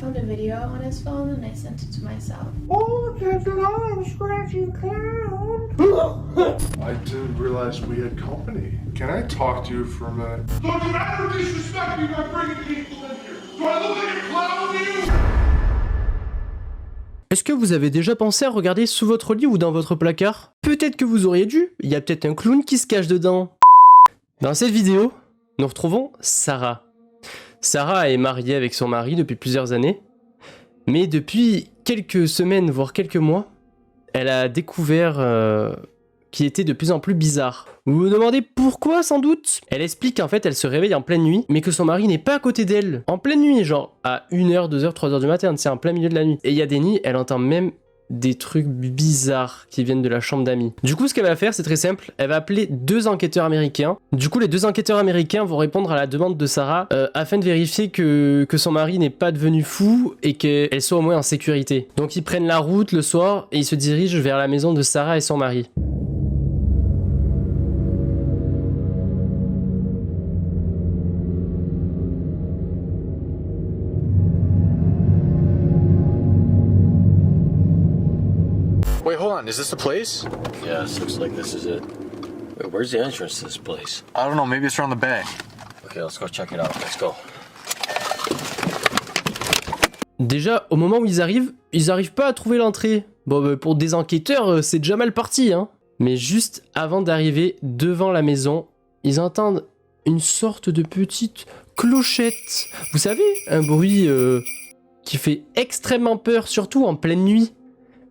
found a video on his phone and I sent it to myself. Oh, there's an arm scratchy clown. I didn't realize we had company. Can I talk to you for a minute? Don't you ever disrespect me by bringing people in here. Do I look like a clown to you? Est-ce que vous avez déjà pensé à regarder sous votre lit ou dans votre placard? Peut-être que vous auriez dû, il y a peut-être un clown qui se cache dedans. Dans cette vidéo, nous retrouvons Sarah. Sarah est mariée avec son mari depuis plusieurs années, mais depuis quelques semaines, voire quelques mois, elle a découvert qu'il était de plus en plus bizarre. Vous vous demandez pourquoi, sans doute? Elle explique qu'en fait elle se réveille en pleine nuit, mais que son mari n'est pas à côté d'elle. En pleine nuit, genre à 1h, 2h, 3h du matin, c'est en plein milieu de la nuit. Et il y a des nuits, elle entend même des trucs bizarres qui viennent de la chambre d'amis. Du coup, ce qu'elle va faire, c'est très simple. Elle va appeler 2 enquêteurs américains. Du coup, les 2 enquêteurs américains vont répondre à la demande de Sarah afin de vérifier que son mari n'est pas devenu fou et qu'elle soit au moins en sécurité. Donc, ils prennent la route le soir et ils se dirigent vers la maison de Sarah et son mari. Wait, hold on. Is this the place? Yeah, this looks like this is it. Wait, where's the entrance to this place? I don't know. Maybe it's around the back. Okay, let's go check it out. Let's go. Déjà, au moment où ils arrivent pas à trouver l'entrée. Bon, bah, pour des enquêteurs, c'est déjà mal parti, hein. Mais juste avant d'arriver devant la maison, ils entendent une sorte de petite clochette. Vous savez, un bruit qui fait extrêmement peur, surtout en pleine nuit.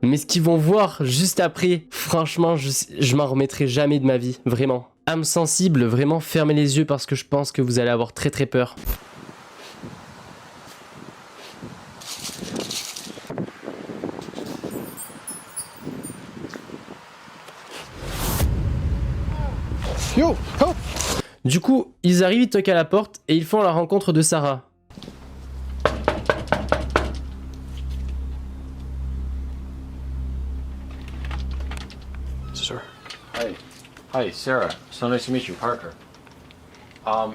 Mais ce qu'ils vont voir juste après, franchement, je m'en remettrai jamais de ma vie, vraiment. Âme sensible, vraiment fermez les yeux parce que je pense que vous allez avoir très très peur. Yo, help! Du coup, ils arrivent, ils toquent à la porte et ils font la rencontre de Sarah. Sir. Hi. Hi, Sarah. So nice to meet you, Parker.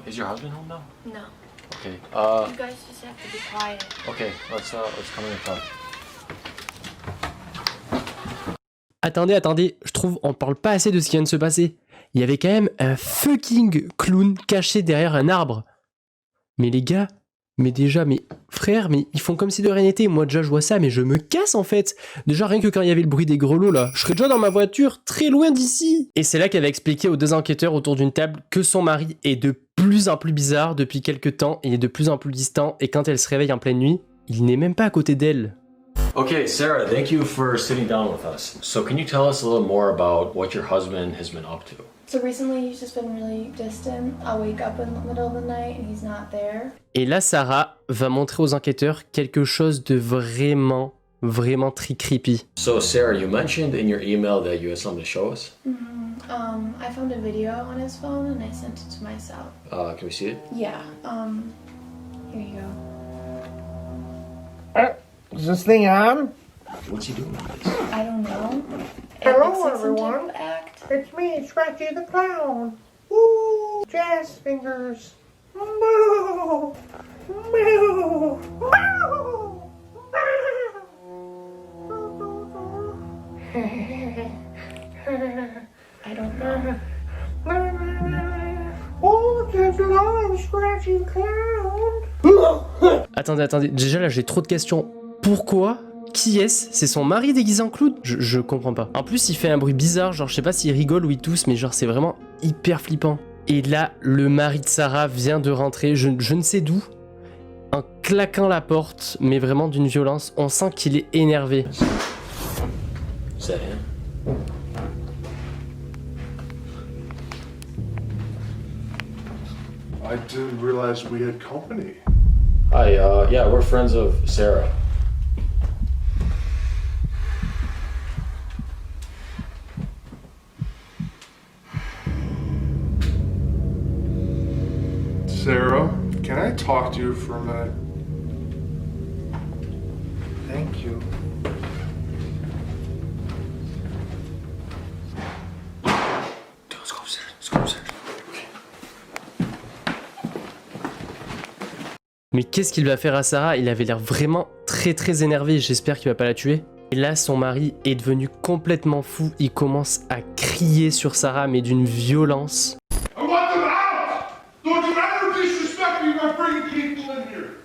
Is your husband home now? No. Okay. You guys just have to be quiet. Okay. Let's come in and talk. Attendez, je trouve on parle pas assez de ce qui vient de se passer. Il y avait quand même un fucking clown caché derrière un arbre. Mais les gars, mais frère, mais ils font comme si de rien n'était. Moi déjà je vois ça, mais je me casse en fait. Déjà rien que quand il y avait le bruit des grelots là, je serais déjà dans ma voiture, très loin d'ici. Et c'est là qu'elle va expliquer aux 2 enquêteurs autour d'une table que son mari est de plus en plus bizarre depuis quelques temps, il est de plus en plus distant, et quand elle se réveille en pleine nuit, il n'est même pas à côté d'elle. Okay, Sarah, thank you for sitting down with us. So can you tell us a little more about what your husband has been up to? So recently he's just been really distant. I'll wake up in the middle of the night and he's not there. Et là, Sarah va montrer aux enquêteurs quelque chose de vraiment très creepy. So, Sarah, you mentioned in your email that you had something to show us. I found a video on his phone and I sent it to myself. Can we see it? Yeah, here you go. Is this thing on? What's he doing with this? I don't know. Hello, It looks like some type everyone. of act. It's me, Scratchy the Clown. Woo! Jazz fingers. Moo! Moo! Moo! I don't know. Oh, there's an arm Scratchy Clown. Attendez, déjà là j'ai trop de questions. Pourquoi? Qui est-ce? C'est son mari déguisé en clown? Je comprends pas. En plus il fait un bruit bizarre, genre je sais pas s'il rigole ou il tousse, mais genre c'est vraiment hyper flippant. Et là, le mari de Sarah vient de rentrer, je ne sais d'où, en claquant la porte, mais vraiment d'une violence. On sent qu'il est énervé. Is that him? I didn't realize we had company. Hi, yeah, we're friends of Sarah. Sarah, can I talk to you for a minute? Thank you. Let's go upstairs. Let's go upstairs. Mais qu'est-ce qu'il va faire à Sarah? Il avait l'air vraiment très énervé, j'espère qu'il va pas la tuer. Et là, son mari est devenu complètement fou, il commence à crier sur Sarah, mais d'une violence. I want them out! Don't you ever disrespect me by bringing people in here!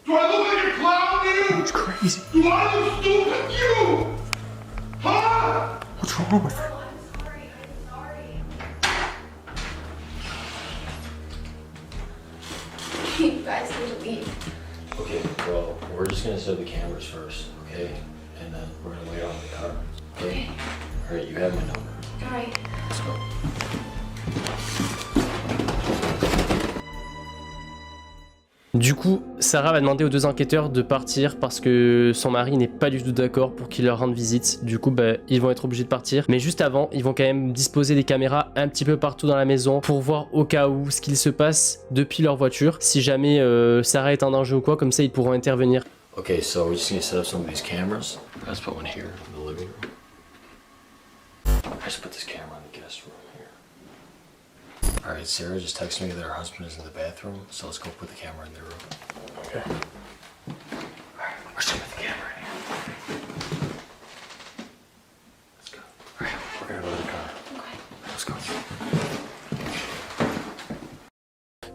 Do I look like a clown to you? It's crazy. Do I look stupid to you? Huh? What's wrong with her? You guys need to leave. Okay, well, we're just gonna set the cameras first, okay? And then we're gonna wait on the car. Okay? Alright, you have my number. Alright. Let's go. Du coup, Sarah va demander aux deux enquêteurs de partir parce que son mari n'est pas du tout d'accord pour qu'il leur rende visite. Du coup, ils vont être obligés de partir. Mais juste avant, ils vont quand même disposer des caméras un petit peu partout dans la maison pour voir au cas où ce qu'il se passe depuis leur voiture. Si jamais Sarah est en danger ou quoi, comme ça ils pourront intervenir. Okay, so we're just gonna set up some of these cameras. Let's put one here in the living room. Let's put this camera in the guest room here. Alright, Sarah just texted me that her husband is in the bathroom, so let's go put the camera in their room. Okay. Alright, we're just gonna put the camera in here. Let's go. Alright, we're gonna go to the car. Let's go.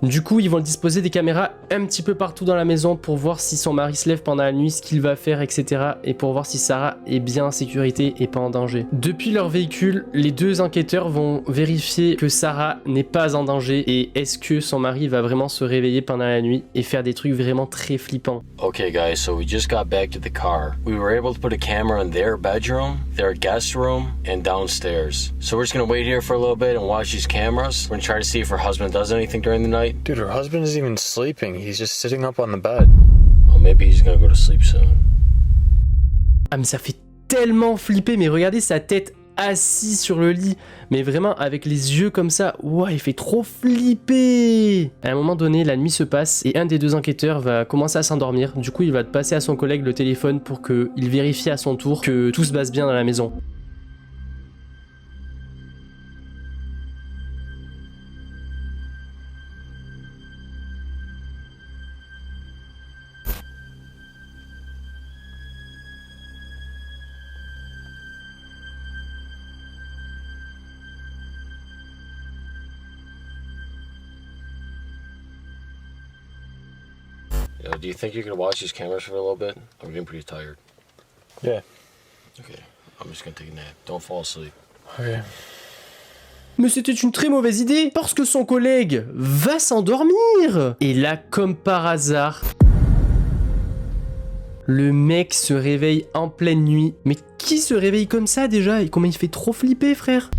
Du coup, ils vont disposer des caméras un petit peu partout dans la maison pour voir si son mari se lève pendant la nuit, ce qu'il va faire, etc. Et pour voir si Sarah est bien en sécurité et pas en danger. Depuis leur véhicule, les deux enquêteurs vont vérifier que Sarah n'est pas en danger et est-ce que son mari va vraiment se réveiller pendant la nuit et faire des trucs vraiment très flippants. Okay, guys, so we just got back to the car. We were able to put a camera in their bedroom, their guest room, and downstairs. So we're just gonna wait here for a little bit and watch these cameras. We're gonna try to see if her husband does anything during the night. Dude, her husband isn't even sleeping. He's just sitting up on the bed. Well, maybe he's gonna go to sleep soon. Ah mais ça fait tellement flipper, mais regardez sa tête assise sur le lit, mais vraiment avec les yeux comme ça, ouais, il fait trop flipper. À un moment donné, la nuit se passe et un des deux enquêteurs va commencer à s'endormir. Du coup, il va passer à son collègue le téléphone pour qu'il vérifie à son tour que tout se passe bien dans la maison. You know, do you think you could watch these cameras for a little bit? I'm getting pretty tired. Yeah. Okay, I'm just gonna take a nap. Don't fall asleep. Okay. Mais c'était une très mauvaise idée, parce que son collègue va s'endormir. Et là, comme par hasard, le mec se réveille en pleine nuit. Mais qui se réveille comme ça déjà? Et comment il fait trop flipper, frère?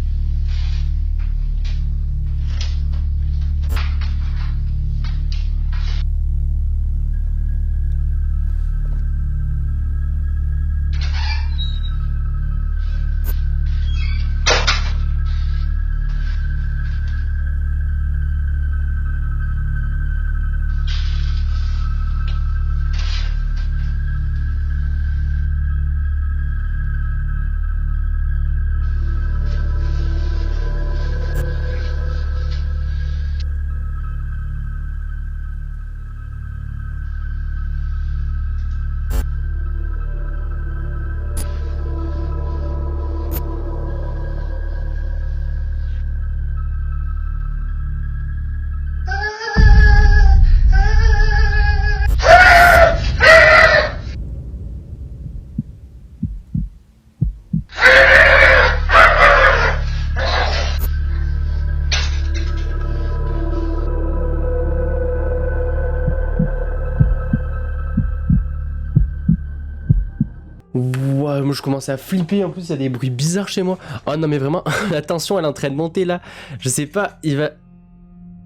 Ouah, moi je commence à flipper, en plus il y a des bruits bizarres chez moi. Oh non mais vraiment, la tension elle est en train de monter là. Je sais pas, il va...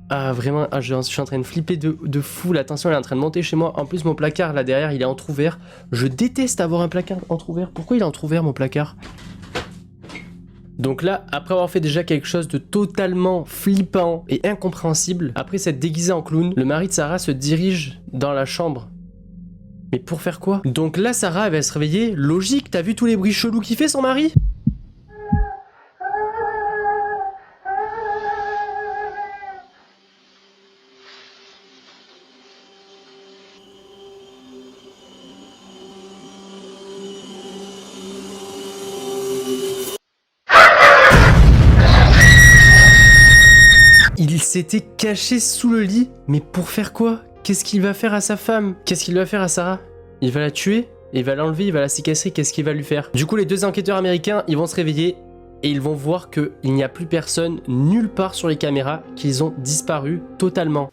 Ah vraiment, je suis en train de flipper de fou, la tension elle est en train de monter chez moi. En plus mon placard là derrière il est entrouvert. Je déteste avoir un placard entrouvert. Pourquoi il est entrouvert mon placard? Donc là, après avoir fait déjà quelque chose de totalement flippant et incompréhensible, après s'être déguisé en clown, le mari de Sarah se dirige dans la chambre. Mais pour faire quoi? Donc là, Sarah, elle va se réveiller. Logique, t'as vu tous les bruits chelous qu'il fait, son mari? s'était caché sous le lit. Mais pour faire quoi? Qu'est-ce qu'il va faire à sa femme? Qu'est-ce qu'il va faire à Sarah? Il va la tuer? Il va l'enlever? Il va la séquestrer? Qu'est-ce qu'il va lui faire? Du coup, les deux enquêteurs américains, ils vont se réveiller et ils vont voir qu'il n'y a plus personne nulle part sur les caméras, qu'ils ont disparu totalement.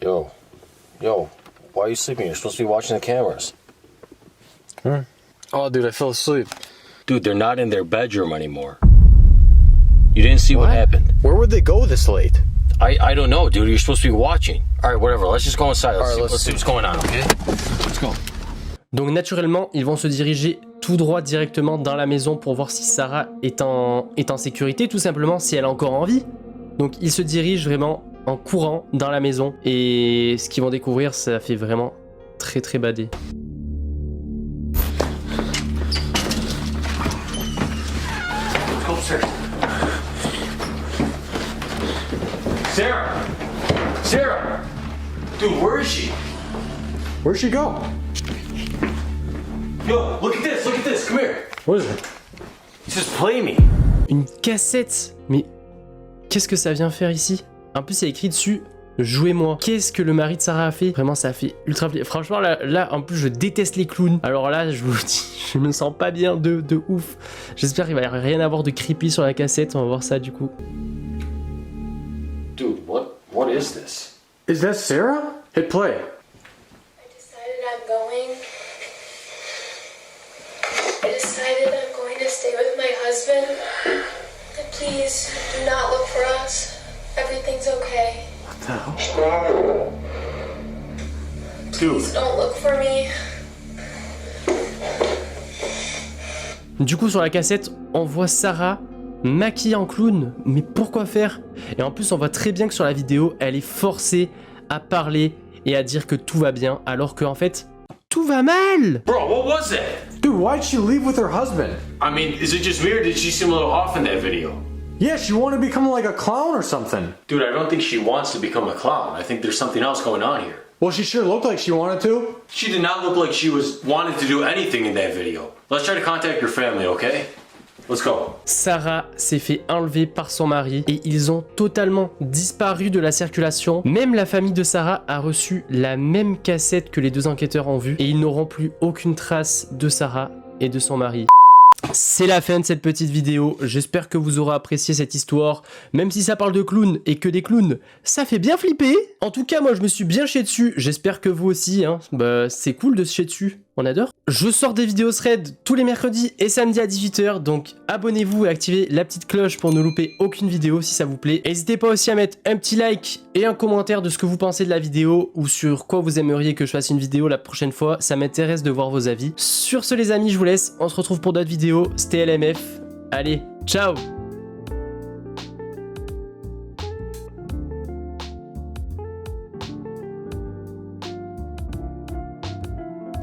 Yo, why are you sleeping? You're supposed to be watching the cameras. Oh, dude, I fell asleep. Dude, they're not in their bedroom anymore. You didn't see what happened. Where would they go this late? I don't know, dude. You're supposed to be watching. All right, whatever. Let's just go inside. Let's, All right, let's see what's going on, okay? Let's go. Donc naturellement, ils vont se diriger tout droit directement dans la maison pour voir si Sarah est en sécurité, tout simplement si elle a encore envie. Donc ils se dirigent vraiment en courant dans la maison et ce qu'ils vont découvrir, ça fait vraiment très très badé. Let's go upstairs. Sarah! Sarah! Dude, where is she? Where'd she go? Yo, look at this, come here. What is it? It says play me. Une cassette. Mais qu'est-ce que ça vient faire ici? En plus, il y a écrit dessus jouez-moi. Qu'est-ce que le mari de Sarah a fait? Vraiment, ça a fait ultra plaisir. Franchement, là, en plus, je déteste les clowns. Alors là, je vous dis, je me sens pas bien de ouf. J'espère qu'il va rien avoir de creepy sur la cassette. On va voir ça du coup. Dude, what is this? Is that Sarah? Hit play. I decided I'm going to stay with my husband. And please do not look for us. Everything's okay. What the hell? Please don't look for me. Du coup, sur la cassette, on voit Sarah maquillée en clown. Mais pourquoi faire? Et en plus, on voit très bien que sur la vidéo, elle est forcée à parler et à dire que tout va bien, alors qu'en fait, tout va mal. Bro, what was that? Dude, why'd she leave with her husband? I mean, is it just me or did she seem a little off in that video? Yeah, she wanted to become like a clown or something. Dude, I don't think she wants to become a clown. I think there's something else going on here. Well, she sure looked like she wanted to. She did not look like she wanted to do anything in that video. Let's try to contact your family, okay? Let's go. Sarah s'est fait enlever par son mari et ils ont totalement disparu de la circulation. Même la famille de Sarah a reçu la même cassette que les deux enquêteurs ont vue et ils n'auront plus aucune trace de Sarah et de son mari. C'est la fin de cette petite vidéo, j'espère que vous aurez apprécié cette histoire, même si ça parle de clowns et que des clowns, ça fait bien flipper. En tout cas, moi je me suis bien chié dessus, j'espère que vous aussi, hein. Bah, c'est cool de se chier dessus, on adore. Je sors des vidéos thread tous les mercredis et samedis à 18h, donc abonnez-vous et activez la petite cloche pour ne louper aucune vidéo si ça vous plaît. N'hésitez pas aussi à mettre un petit like et un commentaire de ce que vous pensez de la vidéo ou sur quoi vous aimeriez que je fasse une vidéo la prochaine fois, ça m'intéresse de voir vos avis. Sur ce les amis, je vous laisse, on se retrouve pour d'autres vidéos, c'était LMF, allez, ciao.